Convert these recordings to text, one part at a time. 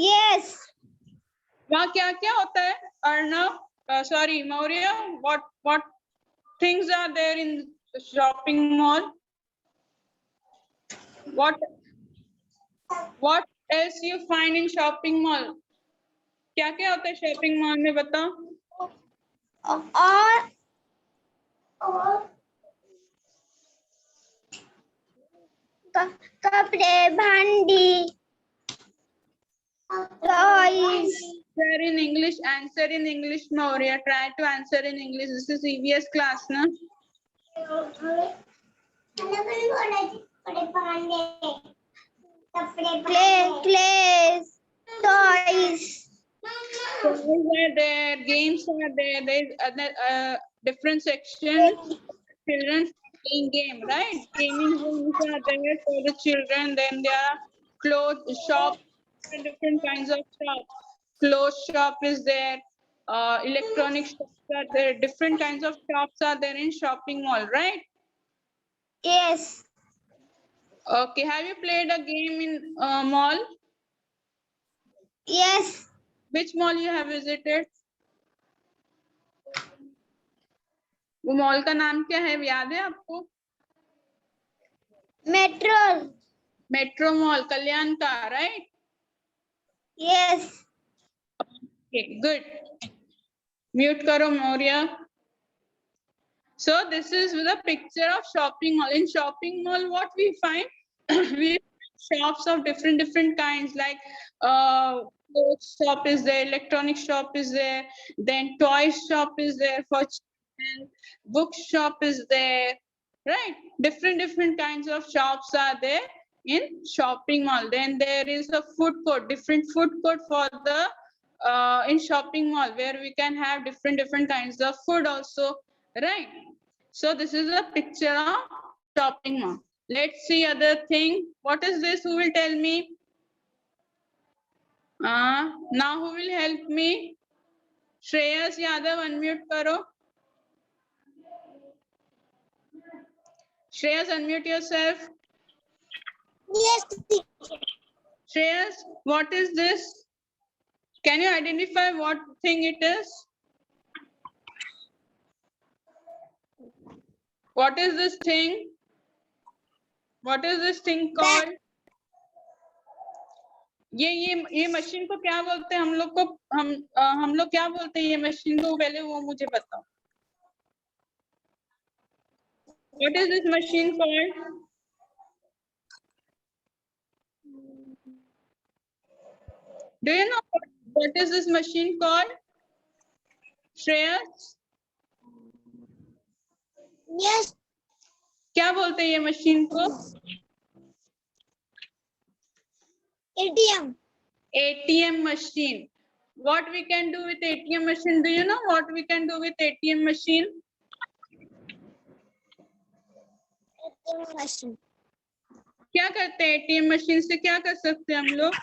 Yes. वहाँ क्या क्या होता है Arnav? Sorry, Maurya. What things are there in shopping mall? What else you find in shopping mall? क्या क्या होता है shopping mall में बताओ? और कपड़े, भांडी, toys. Answer in English, Maurya. Try to answer in English. This is EVS class, na? Clays, toys. Toys are there, games are there. There is other different section. Children playing game, right? Gaming rooms are there for the children. Then there are clothes shop, different kinds of shop. Clothes shop is there. Electronic shops are there. Different kinds of shops are there in shopping mall, right? Yes. Okay. Have you played a game in mall? Yes. Which mall you have visited? वो mall का नाम क्या है, याद है आपको? Metro mall कल्याण का, right? Yes. Okay, good. Mute करो Maurya. So this is the picture of shopping mall. In shopping mall, what we find? We find shops of different kinds, like clothes shop is there, electronic shop is there, then toy shop is there for children, book shop is there, right? Different kinds of shops are there in shopping mall. Then there is a food court, different food court for the in shopping mall, where we can have different kinds of food also, right? So this is a picture of shopping mall. Let's see other thing. What is this? Who will tell me? Now who will help me? Shreyas Yadav, unmute karo. Shreyas, unmute yourself. Yes. Shreyas, what is this? Can you identify what thing it is? What is this thing? What is this thing called? ये machine को क्या बोलते हैं? हम लोग क्या बोलते हैं ये मशीन को? पहले वो मुझे बताओ. What is this machine called? Do you know what is this machine called? Shreyas? Yes. क्या बोलते हैं ये मशीन को? ATM. ATM machine. What we can do with ATM machine? Do you know what we can do with ATM machine? ATM machine. क्या करते हैं ATM machine से? क्या कर सकते हैं हम लोग?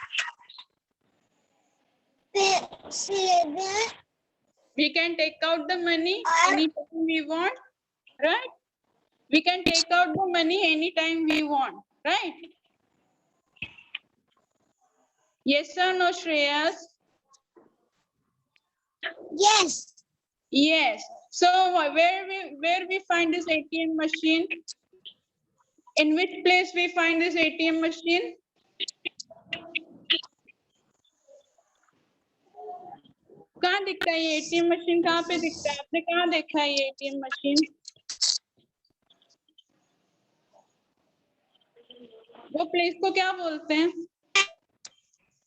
We can take out the money anytime we want, right? We can take out the money anytime we want, right? Yes or no, Shreyas? Yes. Yes. So where we find this ATM machine? In which place we find this ATM machine? कहाँ दिखता है ये ATM machine? कहाँ पे दिखता है? आपने कहाँ देखा है ये ATM मशीन? वो प्लेस को क्या बोलते हैं?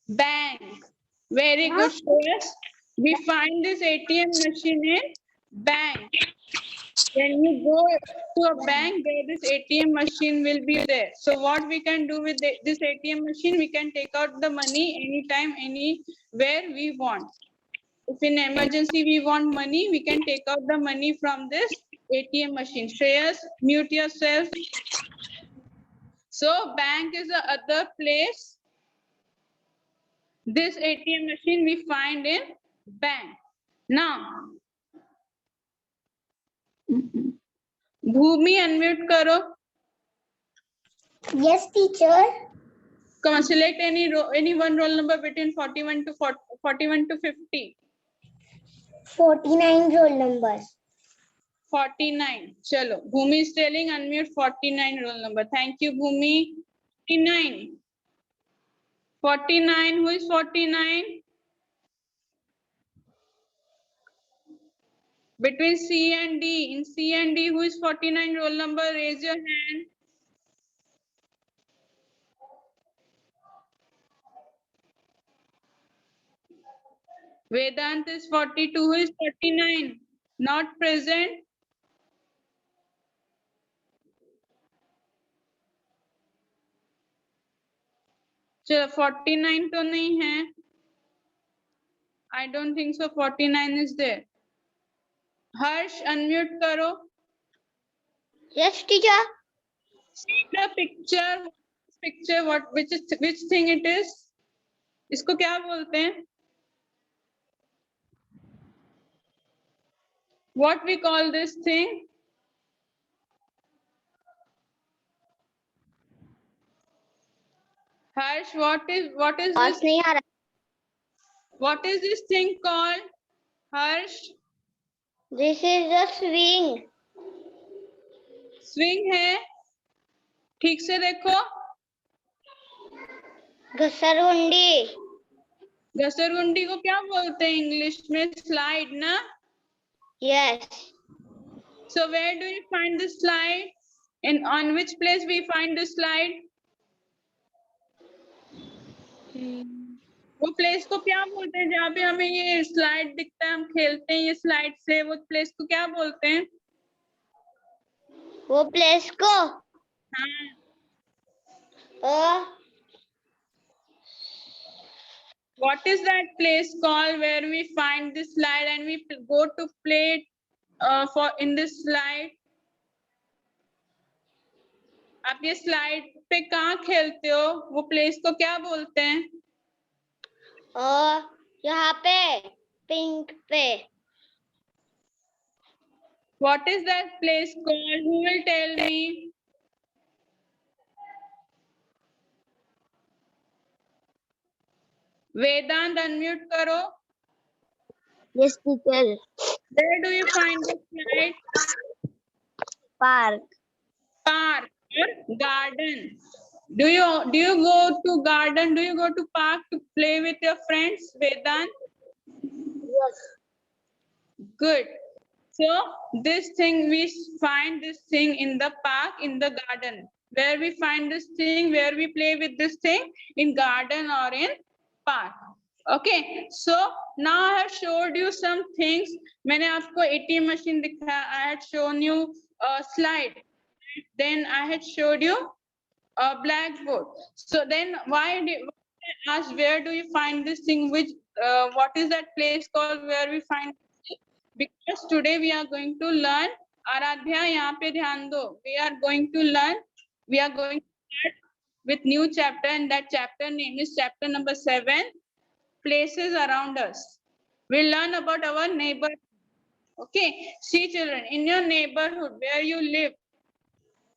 Bank. Very good, Shreyas. We find this ATM machine in bank. When you go to a bank, there this ATM machine will be there. So what we can do with this ATM machine? We can take out the money anytime, anywhere we want. If in emergency we want money, we can take out the money from this ATM machine. Shreyas, mute yourself. So bank is the other place. This ATM machine we find in bank. Now, Bhumi, unmute karo. Yes, teacher. Come on, select any one roll number between 41 to 50. 49 roll numbers. 49. Chalo. Bhumi is telling unmute 49 roll number. Thank you, Bhumi. 49. 49. Who is 49? Between C and D. In C and D, who is 49 roll number? Raise your hand. Vedant is 42. Who is 49? Not present. चलो 49 तो नहीं है. I don't think so. 49 is there. Harsh, unmute करो. Yes, teacher. See the picture. Picture. Which thing it is? इसको क्या बोलते हैं? What we call this thing? Harsh, what is आवाज this? नहीं आ रहा. What is this thing called? Harsh, This is the swing. swing है. ठीक से देखो. घसरगुंडी. घसरगुंडी को क्या बोलते हैं इंग्लिश में? स्लाइड ना? Yes. So where do you find the slide? And on which place we find the slide? वो प्लेस को क्या बोलते हैं जहाँ पे हमें ये स्लाइड दिखता है, हम खेलते हैं ये स्लाइड से, वो प्लेस को क्या बोलते हैं? वो प्लेस को. हाँ. What is that place called where we find this slide and we go to play in this slide? आप ये स्लाइड पे कहाँ खेलते हो? वो प्लेस को क्या बोलते हैं? यहाँ पे पिंक पे. What is that place called? Who will tell me? Vedant, unmute करो. Yes, teacher. Where do you find the slide? Park. Park or garden. Do you go to garden? Do you go to park to play with your friends, Vedant? Yes. Good. So this thing, we find this thing in the park, in the garden. Where we find this thing, where we play with this thing, in garden or in park. Okay. So now I have showed you some things. मैंने आपको ATM machine दिखाया. I had shown you a slide. Then I had showed you a blackboard. So then why I asked where do you find this thing? What is that place called where we find? Because today we are going to learn. Aradhya, यहाँ पे ध्यान दो. We are going to start with new chapter, and that chapter name is chapter number 7, places around us. We'll learn about our neighborhood. Okay. See children, in your neighborhood where you live,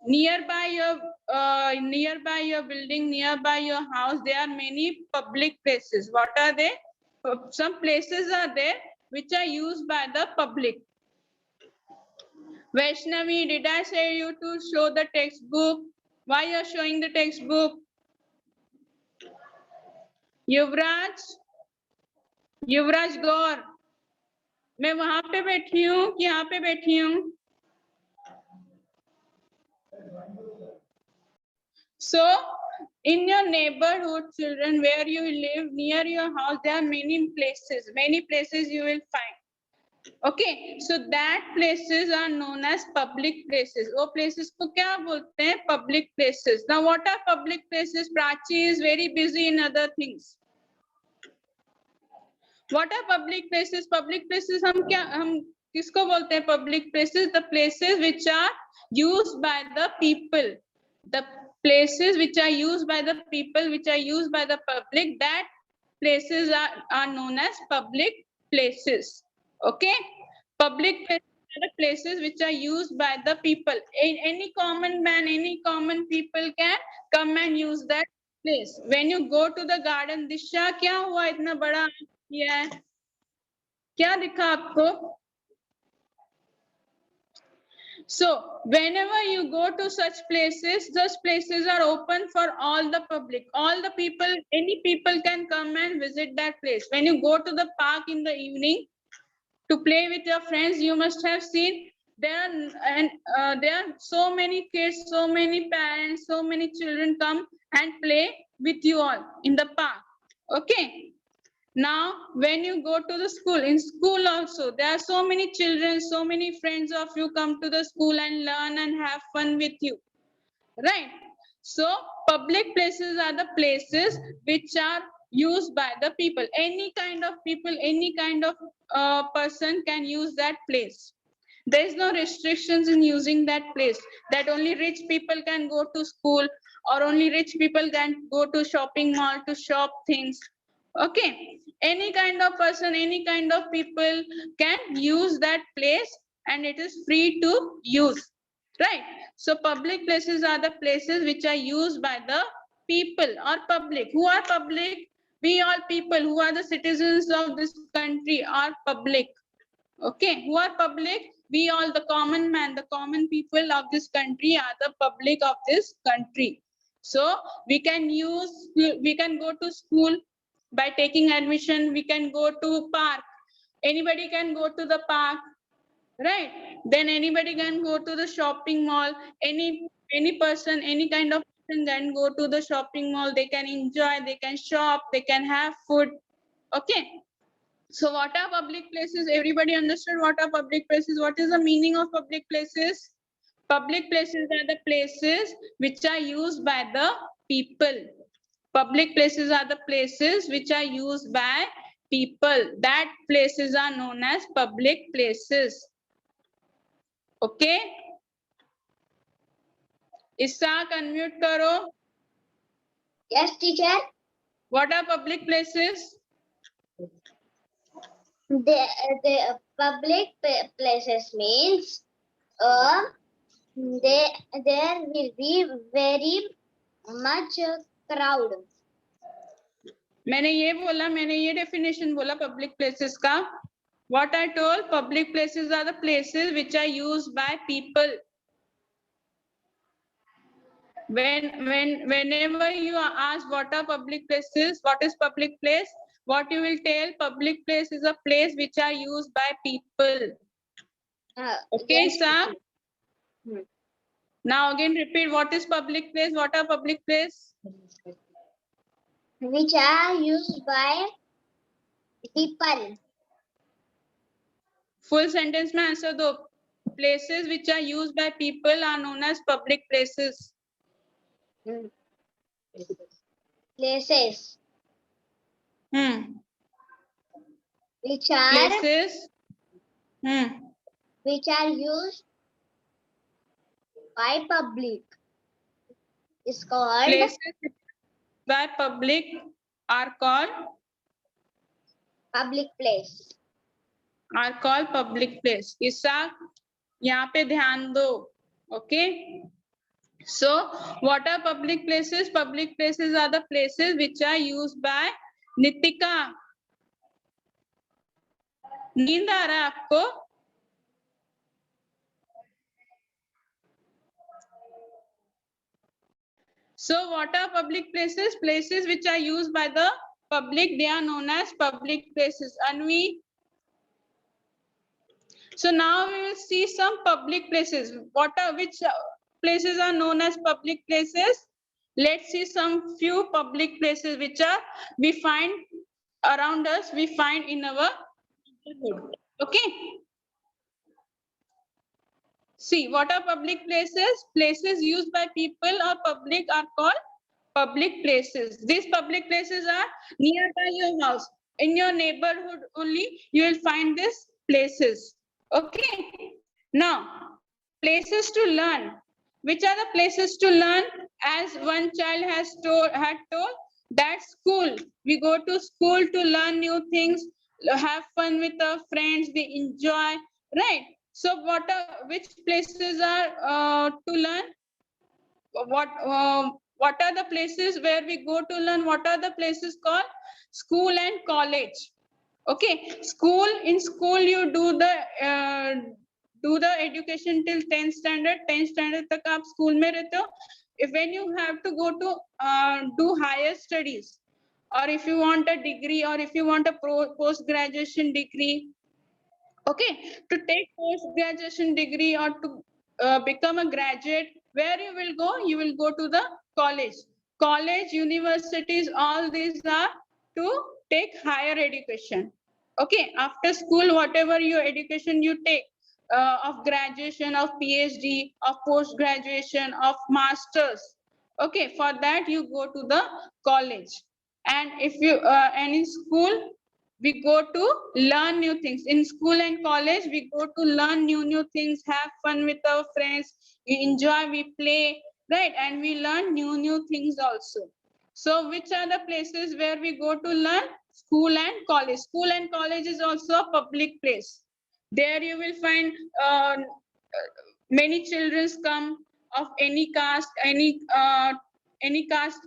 nearby your building, nearby your house, there are many public places. What are they? Some places are there which are used by the public. Vaishnavi, did I say you to show the textbook? Why you are showing the textbook? युवराज गौर, मैं वहां पे बैठी हूँ कि यहाँ पे बैठी हूँ? So in your neighborhood, children, where you live, near your house, there are many places you will find. Okay, so that places are known as public places. वो places को क्या बोलते हैं? Public places. Now what are public places? Prachi is very busy in other things. What are public places? Public places हम किसको बोलते हैं? Public places, the places which are used by the people. The places which are used by the people, which are used by the public, that places are known as public places. Okay, public places are the places which are used by the people. Any common man, any common people can come and use that place. When you go to the garden, दिशा क्या हुआ इतना बड़ा किया है? क्या दिखा आपको? So whenever you go to such places, those places are open for all the public. All the people, any people can come and visit that place. When you go to the park in the evening to play with your friends, you must have seen there are so many kids, so many parents, so many children come and play with you all in the park. Okay. Now, when you go to the school, in school also, there are so many children, so many friends of you come to the school and learn and have fun with you, right? So, public places are the places which are used by the people. Any kind of people, any kind of person can use that place. There is no restrictions in using that place, that only rich people can go to school or only rich people can go to shopping mall to shop things. Okay, any kind of person, any kind of people can use that place and it is free to use, right? So public places are the places which are used by the people or public. Who are public? We all people who are the citizens of this country are public. Okay, who are public? We all, the common man, the common people of this country are the public of this country. So we can go to school by taking admission. We can go to park. Anybody can go to the park, right? Then anybody can go to the shopping mall. Any person, any kind of person can go to the shopping mall. They can enjoy, they can shop, they can have food. Okay. So what are public places? Everybody understood what are public places? What is the meaning of public places? Public places are the places which are used by the people. Public places are the places which are used by people. That places are known as public places. Okay? Ishaq, unmute karo. Yes, teacher. What are public places? The public places means there will be very much crowd. मैंने ये definition बोला public places का. What I told, public places are the places which are used by people. Whenever you are asked what are public places, what is public place, what you will tell, public place is a place which are used by people. Okay, Yes, sir? Hmm. Now again repeat, what is public place? What are public place? Which are used by people. Full sentence में answer दो. Places which are used by people are known as public places. Places which are Places. which are used by public is called Places by public are called public place. public place. ईसा यहाँ पे ध्यान दो. Okay. So what are public places? Public places are the places which are used by Nitika. नींद आ रहा है आपको? So what are public places? Places which are used by the public, they are known as public places. Anvi? So now we will see some public places. Which places are known as public places? Let's see some few public places which are we find around us, we find in our neighborhood. Okay. See, what are public places? Places used by people or public are called public places. These public places are nearby your house. In your neighborhood only, you will find these places. Okay. Now, places to learn. Which are the places to learn? As one child had told, that school. We go to school to learn new things, have fun with our friends, we enjoy, right? So which places are to learn? What What are the places where we go to learn? What are the places called? School and college. Okay, school, in school you do the education till 10th standard. 10th standard तक आप school में रहते हो. If when you have to go to do higher studies, or if you want a degree, or if you want a post graduation degree, okay, to take post graduation degree or to become a graduate, where you will go? You will go to the college. College, universities, all these are to take higher education. Okay, after school, whatever your education you take, of graduation, of PhD, of post graduation, of masters, okay, for that you go to the college. And if you and in school we go to learn new things. In school and college we go to learn new things, have fun with our friends, we enjoy, we play, right? And we learn new things also. So which are the places where we go to learn? School and college. School and college is also a public place. There you will find many children come of any caste, any caste,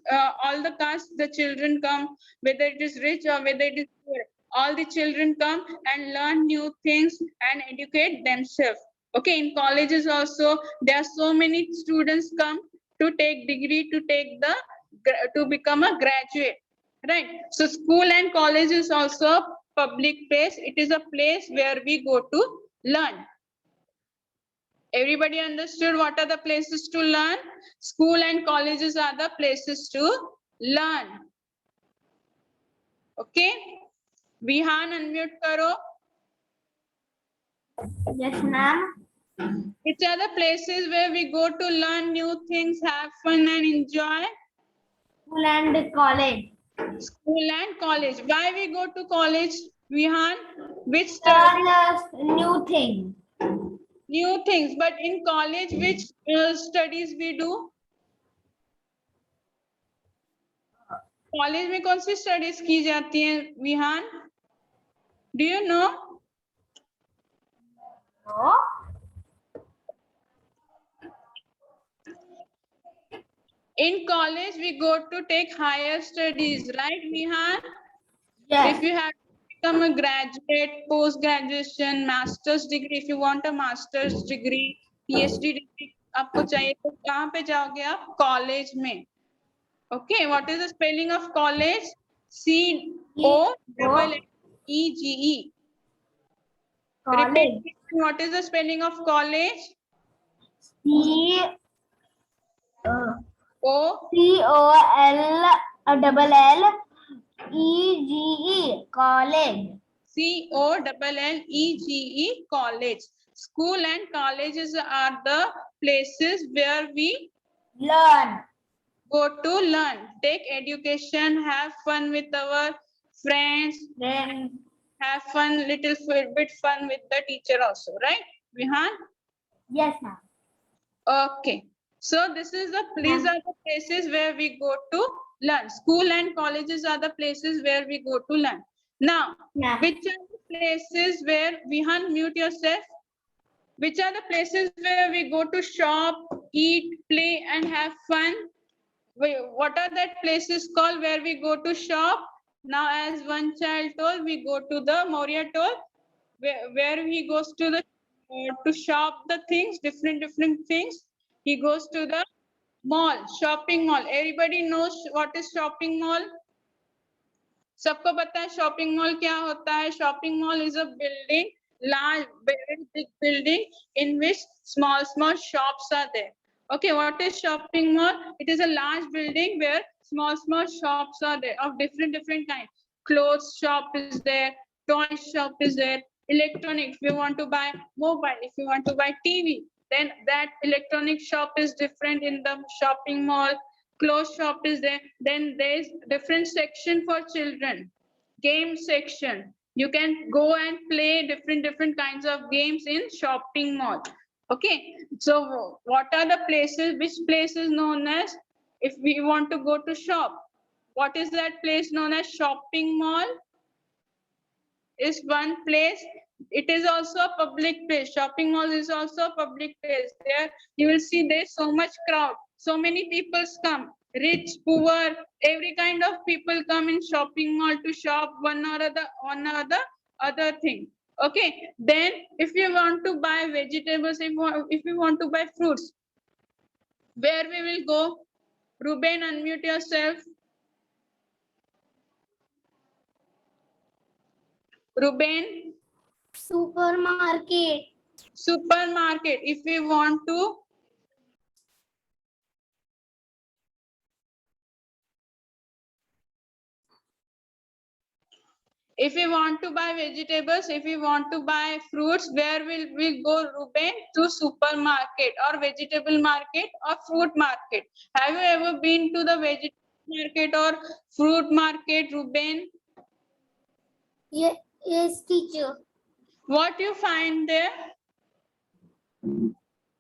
all the castes, the children come, whether it is rich or whether it is poor. All the children come and learn new things and educate themselves. Okay, in colleges also, there are so many students come to take degree, to take the, to become a graduate, right? So school and college is also a public place. It is a place where we go to learn. Everybody understood what are the places to learn? School and colleges are the places to learn. Okay? Vihan, unmute karo. Yes, ma'am. Which are the places where we go to learn new things, have fun and enjoy? School and college. School and college. Why we go to college, Vihan? Which New thing. new things? But in college, which studies we do? College में कौन सी studies की जाती हैं Vihan? Do you know? No. In college we go to take higher studies, right Vihan? Yes. If you have to become a graduate, post graduation, master's degree, if you want a master's degree, PhD degree आपको चाहिए तो कहाँ पे जाओगे आप? College में. Okay, what is the spelling of college? COLLEGE. Repeat. What is the spelling of college? COLLEGE. College. COLLEGE, college. School and colleges are the places where we Learn. go to learn, take education, have fun with our friends, Then. have fun, little bit fun with the teacher also, right, Vihan? Yes, ma'am. Okay. So these are the places where we go to learn. School and colleges are the places where we go to learn. Now, Yeah. which are the places where, Vihan, mute yourself. Which are the places where we go to shop, eat, play, and have fun? What are that places called where we go to shop? Now, as one child told, we go to the, Maurya told, where he goes to the to shop the things, different things. He goes to the mall, shopping mall. Everybody knows what is shopping mall? सबको पता है shopping mall क्या होता है? Shopping mall is a building, large, very big building in which small shops are there. Okay, what is shopping mall? It is a large building where small shops are there of different kinds. Clothes shop is there, toy shop is there, electronics. If you want to buy mobile, if you want to buy TV, then that electronic shop is different in the shopping mall. Clothes shop is there. Then there is different section for children, game section. You can go and play different kinds of games in shopping mall. Okay, so what are the places? Which place is known as, if we want to go to shop, what is that place known as? Shopping mall is one place. It is also a public place. Shopping mall is also a public place. There you will see there's so much crowd. So many people come. rich, poor, every kind of people come in shopping mall to shop one or other thing. Okay, then if you want to buy vegetables, if you want to buy fruits, where we will go? Ruben, unmute yourself. Ruben, Supermarket. supermarket. If we want to buy vegetables, if we want to buy fruits, where will we go, Ruben? To supermarket or vegetable market or fruit market. Have you ever been to the vegetable market or fruit market, Ruben? Yes, teacher. What you find there?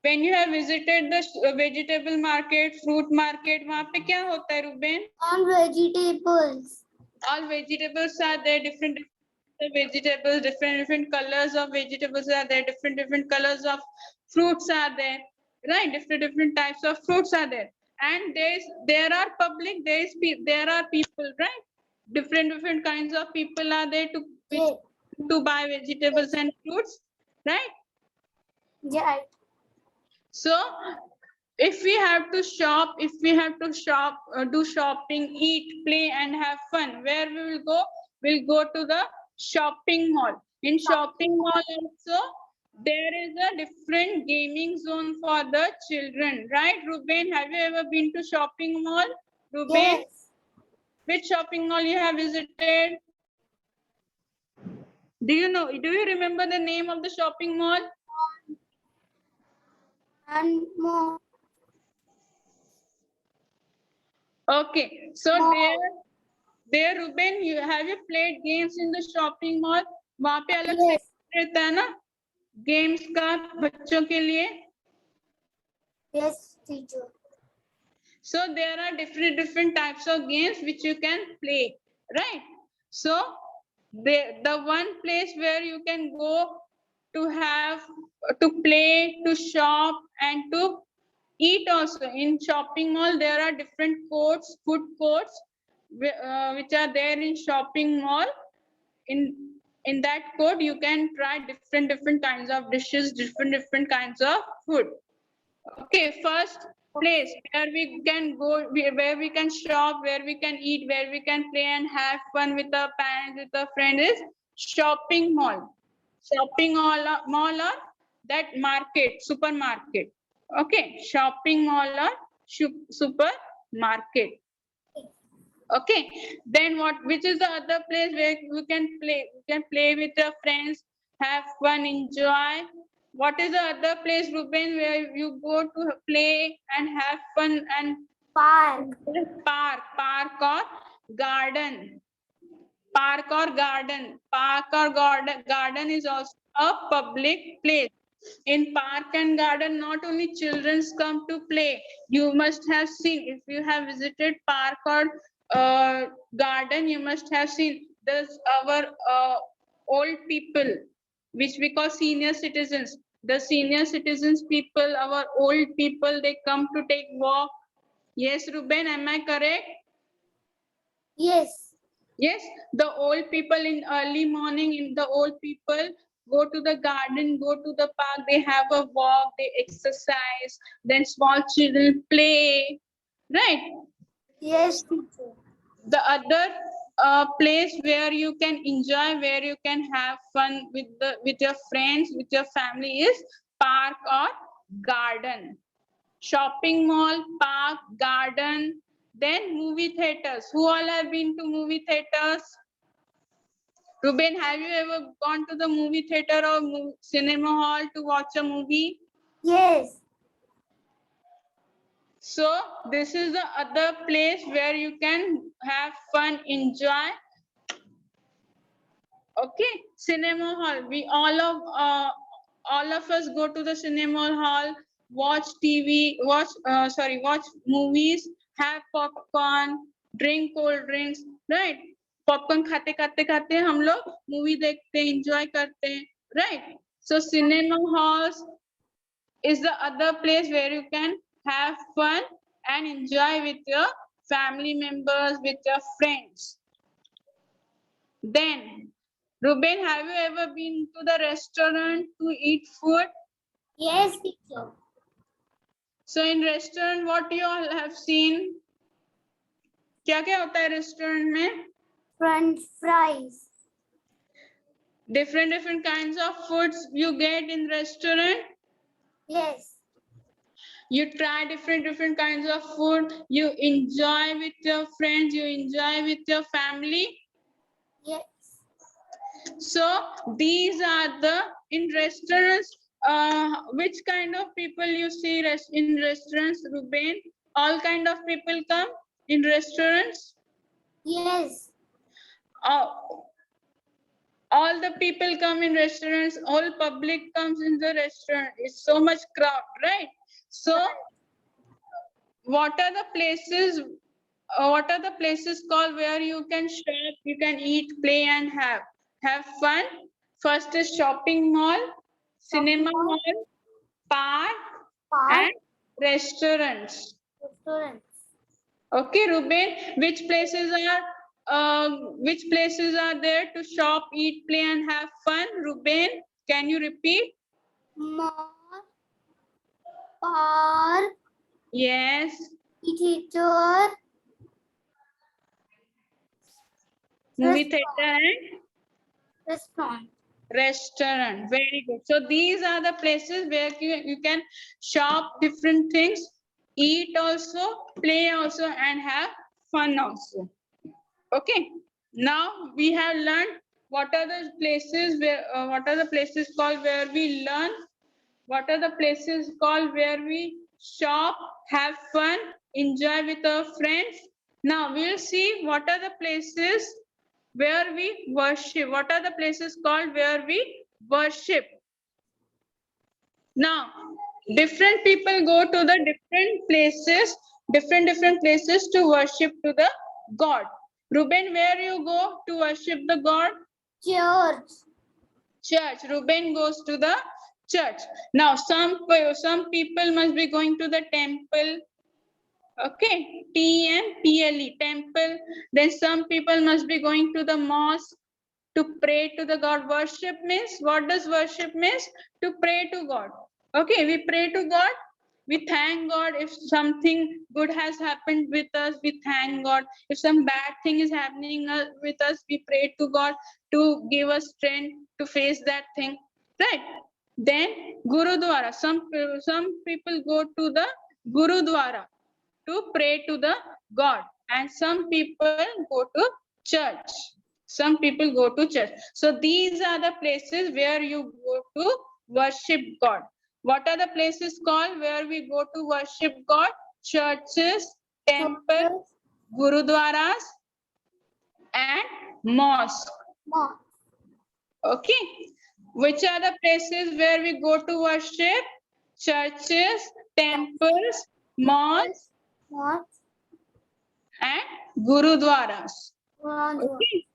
When you have visited the vegetable market, fruit market, वहाँ पे क्या होता है, Ruben? And vegetables. All vegetables are there, different vegetables, different colors of vegetables are there, different colors of fruits are there, right? Different types of fruits are there, and there are public, there are people, right? Different kinds of people are there Yes. to buy vegetables and fruits, right? Yeah. So if we have to shop, do shopping, eat, play, and have fun, where we will go? We'll go to the shopping mall. In shopping mall also, there is a different gaming zone for the children, right? Ruben, have you ever been to shopping mall? Ruben, Yes. which shopping mall you have visited? Do you remember the name of the shopping mall? And more. Okay, so Mall. there, Ruben, have you played games in the shopping mall? वहाँ पे अलग Yes. से रहता है ना games का बच्चों के लिए. Yes, teacher. So there are different types of games which you can play, right? So the one place where you can go to play, to shop, and to eat also. In shopping mall, there are different courts, food courts, which are there in shopping mall. In that court, you can try different kinds of dishes, different kinds of food. Okay, first place where we can go, where we can shop, where we can eat, where we can play and have fun with our parents, with our friends is shopping mall. Shopping mall or that market, supermarket. Okay, shopping mall or supermarket. Okay, then which is the other place where we can play? We can play with your friends, have fun, enjoy. What is the other place, Ruben, where you go to play and have fun and Park. park or garden? Park or garden? Garden is also a public place. In park and garden, not only children come to play. You must have seen, if you have visited park or garden, you must have seen this our old people, which we call senior citizens. The senior citizens people, our old people, they come to take walk. Yes, Ruben, am I correct? Yes. Yes, the old people in early morning, the old people go to the garden, go to the park, they have a walk, they exercise, then small children play, right? Yes, teacher. The other place where you can enjoy, where you can have fun with your friends, with your family is park or garden. Shopping mall, park, garden, then movie theaters. Who all have been to movie theaters? Ruben, have you ever gone to the movie theater or cinema hall to watch a movie? Yes. So this is the other place where you can have fun, enjoy. Okay, cinema hall. We all of us go to the cinema hall, watch TV, watch movies, have popcorn, drink cold drinks, right? Popcorn खाते हम लोग movie देखते हैं, enjoy करते हैं, right? So cinema halls is the other place where you can have fun and enjoy with your family members, with your friends. Then, Ruben, have you ever been to the restaurant to eat food? Yes, teacher. So in restaurant, what you all have seen? क्या क्या होता है restaurant में? French fries. Different kinds of foods you get in restaurant. Yes. You try different kinds of food. You enjoy with your friends. You enjoy with your family. Yes. So these are the in restaurants. Which kind of people you see in restaurants, Ruben? All kind of people come in restaurants. Yes. All the people come in restaurants. All public comes in the restaurant. It's so much crowd, right? So what are the places? What are the places called where you can shop, you can eat, play, and have fun? First is shopping mall, cinema Shopping mall, mall, park, Park. and restaurants. Restaurants. Okay, Ruben, which places are there to shop, eat, play, and have fun? Ruben, can you repeat? Mall. Park. Yes. Theater. Movie Restaurant. theater and Restaurant. restaurant. Very good. So these are the places where you can shop different things, eat also, play also, and have fun also. Okay. Now we have learned what are the places where what are the places called where we learn, what are the places called where we shop, have fun, enjoy with our friends. Now we'll see what are the places where we worship. What are the places called where we worship? Now, different people go to the different places to worship to the God. Ruben, where you go to worship the God? Church. Church. Ruben goes to the church. Now, some people must be going to the temple. Okay, T-M-P-L-E, temple. Then some people must be going to the mosque to pray to the God. Worship means, what does worship means? To pray to God. Okay, we pray to God. We thank God. If something good has happened with us, we thank God. If some bad thing is happening with us, we pray to God to give us strength to face that thing. Right? Then Gurudwara. Some people go to the Gurudwara to pray to the God, and some people go to church. Some people go to church. So these are the places where you go to worship God. What are the places called where we go to worship God? Churches, temples, gurudwaras, and mosque. Mosque. Okay. Which are the places where we go to worship? Churches, temples, mosques, Mosque. and gurudwaras. Gurudwara. Okay.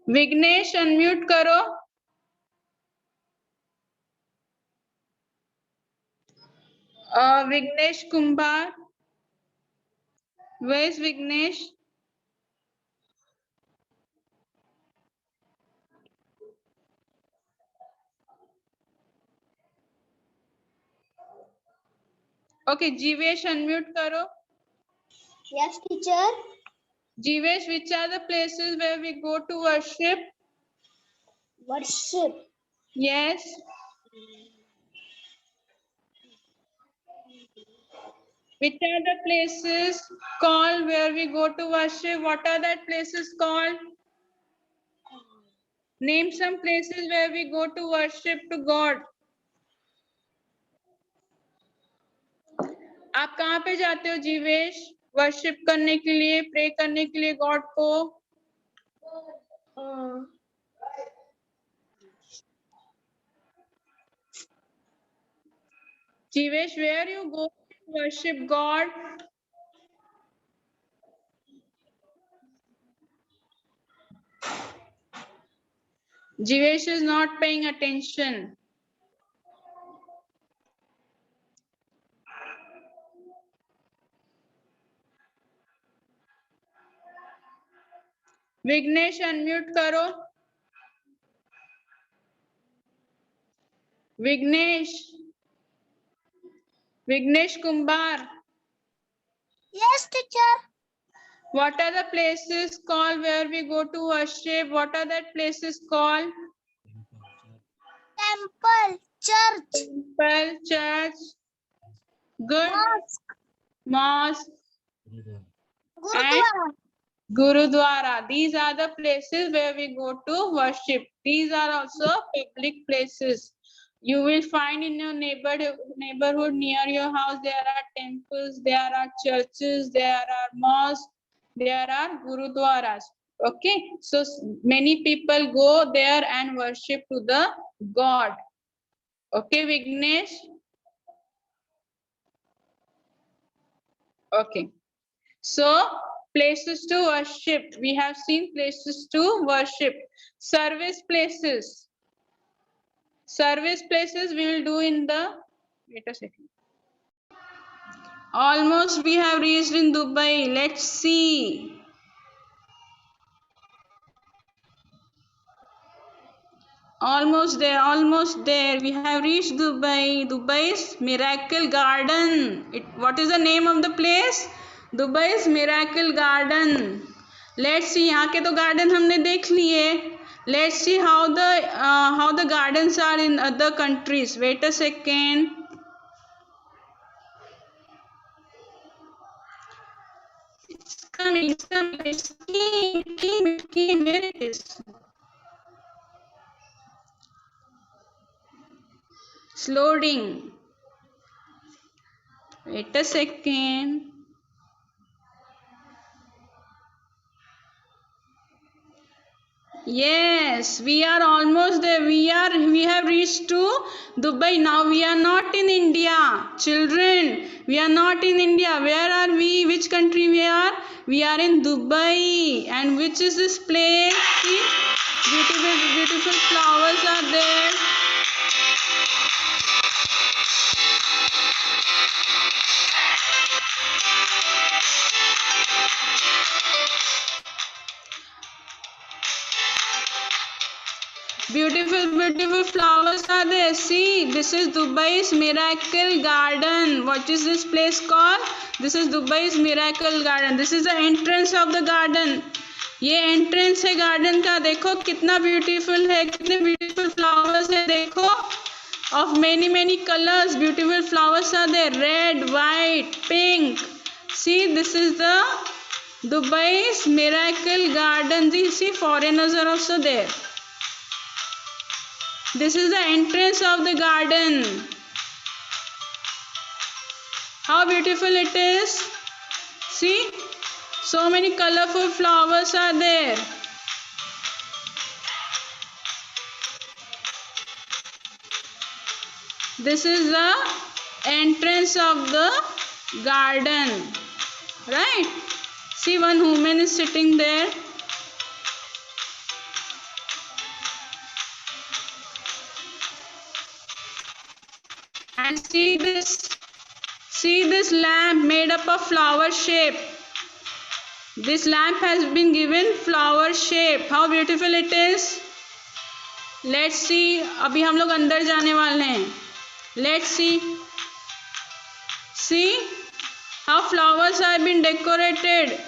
Vignesh unmute करो. Vignesh Kumbar. Where is Vignesh? Okay, Jivesh unmute karo. Yes, teacher. Jivesh, which are the places where we go to worship? Worship. Yes. Which are the places called where we go to worship? What are that places called? Name some places where we go to worship to God. आप कहाँ पे जाते हो Jivesh? Worship करने के लिए, pray करने के लिए गॉड को? Jivesh, where you go to worship God? Jivesh is not paying attention. Vignesh, unmute karo. Vignesh. Vignesh Kumbar. Yes, teacher. What are the places called where we go to worship? What are that places called? Temple, church, Temple, church. Good. mosque, Mosque. gurudwara. Gurudwara. These are the places where we go to worship. These are also public places. You will find in your neighborhood near your house, there are temples, there are churches, there are mosques, there are gurudwaras. Okay, so many people go there and worship to the God. Okay, Vignesh? Okay. So, places to worship. We have seen places to worship. Service places. Service places we will do in the, wait a second. Almost we have reached in Dubai. Let's see. Almost there, almost there. We have reached Dubai. Dubai's Miracle Garden. What is the name of the place? Dubai's Miracle Garden. Let's see. यहाँ के तो garden हमने देख लिए. Let's see how the gardens are in other countries. Wait a second. It's coming. It's coming. It came. Where it is? It's loading. Wait a second. Yes, we are almost there. We have reached to Dubai. Now we are not in India. Children, we are not in India. Where are we? Which country we are? We are in Dubai. And which is this place? See? Beautiful flowers are there. Beautiful flowers are there. See, this is Dubai's Miracle Garden. What is this place called? This is Dubai's Miracle Garden. This is the entrance of the garden. ये entrance है garden का. देखो कितना beautiful है, कितने beautiful flowers है. देखो of many colors. Beautiful flowers are there. Red, white, pink. See, this is the Dubai's Miracle Garden. See, foreigners are also there. This is the entrance of the garden. How beautiful it is. See, so many colorful flowers are there. This is the entrance of the garden. Right? See, one woman is sitting there. And see this lamp made up of flower shape. This lamp has been given flower shape. How beautiful it is. Let's see. अभी हम लोग अंदर जाने वाले हैं. Let's see. See how flowers have been decorated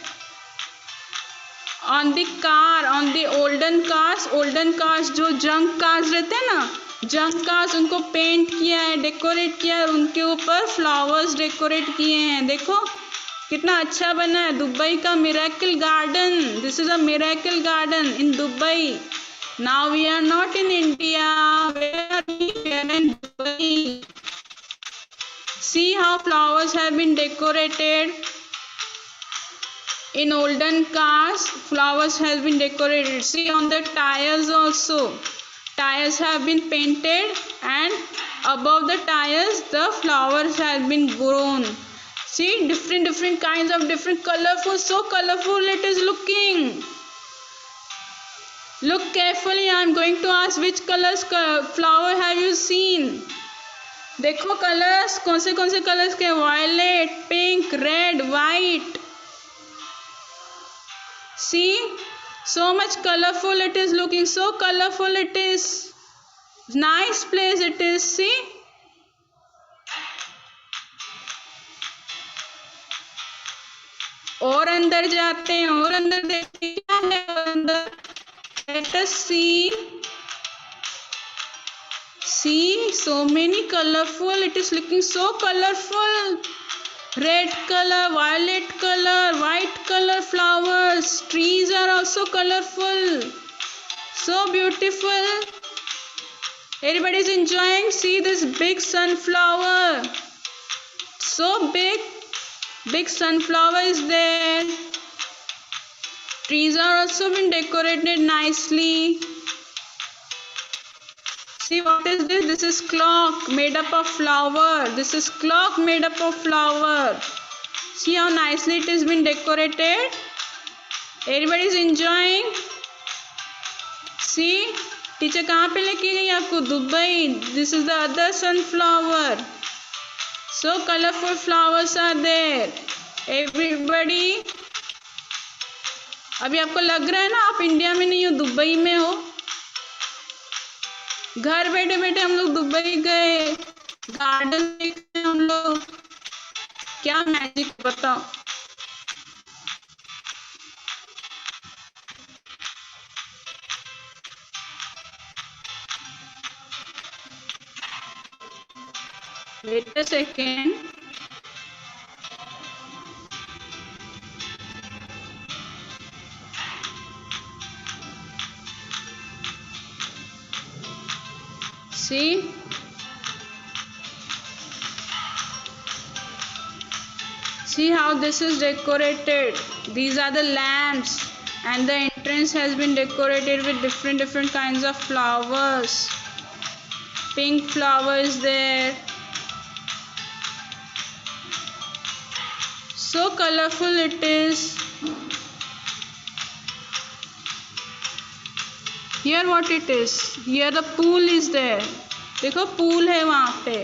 on the car, on the olden cars. Olden cars जो junk cars रहते हैं ना, जंक कार्स उनको पेंट किया है, डेकोरेट किया है, उनके ऊपर फ्लावर्स डेकोरेट किए हैं. देखो कितना अच्छा बना है. दुबई का miracle garden. This is a miracle garden in Dubai. Now we are not in India. Where are we? We are in Dubai. See how flowers have been decorated. In olden cars, flowers has been decorated. See on the tires also. Tires have been painted and above the tires the flowers have been grown. See different kinds of different colorful. So colorful it is looking. Look carefully. I am going to ask which colors flower have you seen. देखो colours कौन से colours के, violet, pink, red, white. See, so much colorful it is, looking so colorful it is. Nice place it is. See, और अंदर जाते हैं, और अंदर देखते हैं क्या है और अंदर. Let us see. See, so many colorful. It is looking so colorful. Red color, violet color, white color flowers. Trees are also colorful. So beautiful. Everybody is enjoying. See this big sunflower. So big. Big sunflower is there. Trees are also been decorated nicely. See, what is this? This is clock made up of flower. This is clock made up of flower. See how nicely it has been decorated. Everybody is enjoying. See, teacher कहाँ पे लेके गई आपको? Dubai. This is the other sunflower. So colorful flowers are there. Everybody. अभी आपको लग रहा है ना आप इंडिया में नहीं हो, दुबई में हो. घर बैठे बैठे हम लोग दुबई गए, गार्डन देखे हम लोग. क्या मैजिक बताओ. Wait a second. See, see how this is decorated. These are the lamps, and the entrance has been decorated with different kinds of flowers. Pink flower is there. So colorful it is. Here what it is? Here the pool is there. देखो pool है वहाँ पे.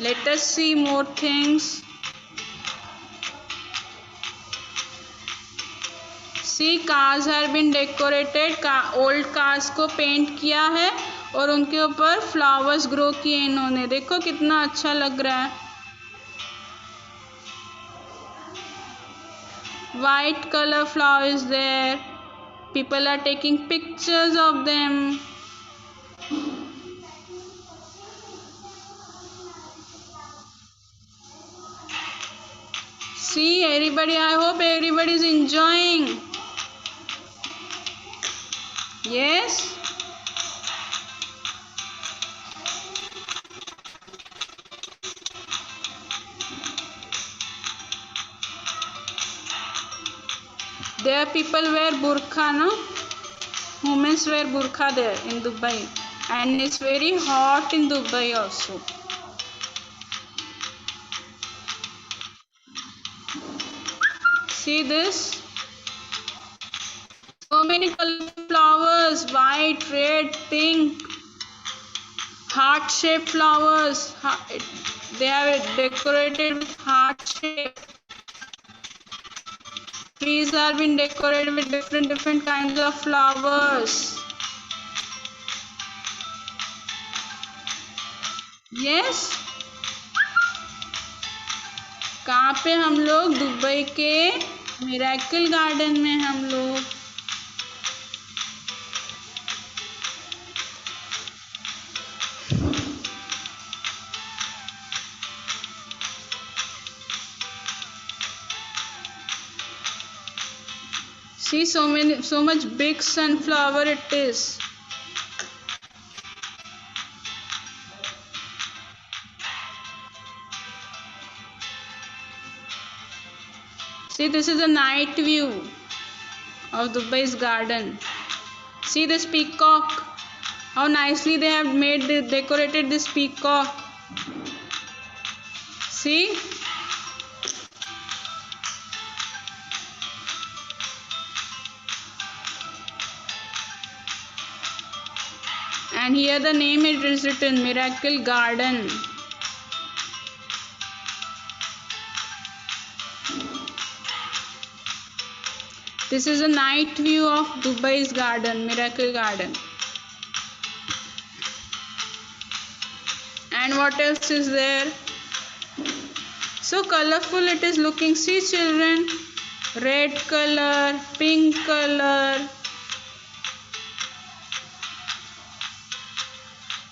Let us see more things. See, cars have been decorated. Old cars को paint किया है और उनके ऊपर फ्लावर्स ग्रो किए इन्होंने. देखो कितना अच्छा लग रहा है. White color flower is there. People are taking pictures of them. See, everybody, I hope everybody is enjoying. Yes. There people wear burqa, no? Women wear burqa there in Dubai, and it's very hot in Dubai also. See this? So many colorful flowers, white, red, pink, heart-shaped flowers. They are decorated with heart shape. Trees are being decorated with different kinds of flowers. Yes. कहाँ पे हम लोग? Dubai के miracle garden में हम लोग. See, so much big sunflower it is. See, this is a night view of Dubai's garden. See this peacock. How nicely they have decorated this peacock. See? And here the name is written, Miracle Garden. This is a night view of Dubai's garden, Miracle Garden. And what else is there? So colorful it is looking. See children, red color, pink color.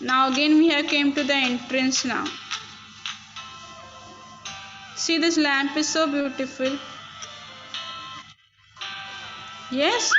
Now again we have came to the entrance now. See, this lamp is so beautiful. Yes.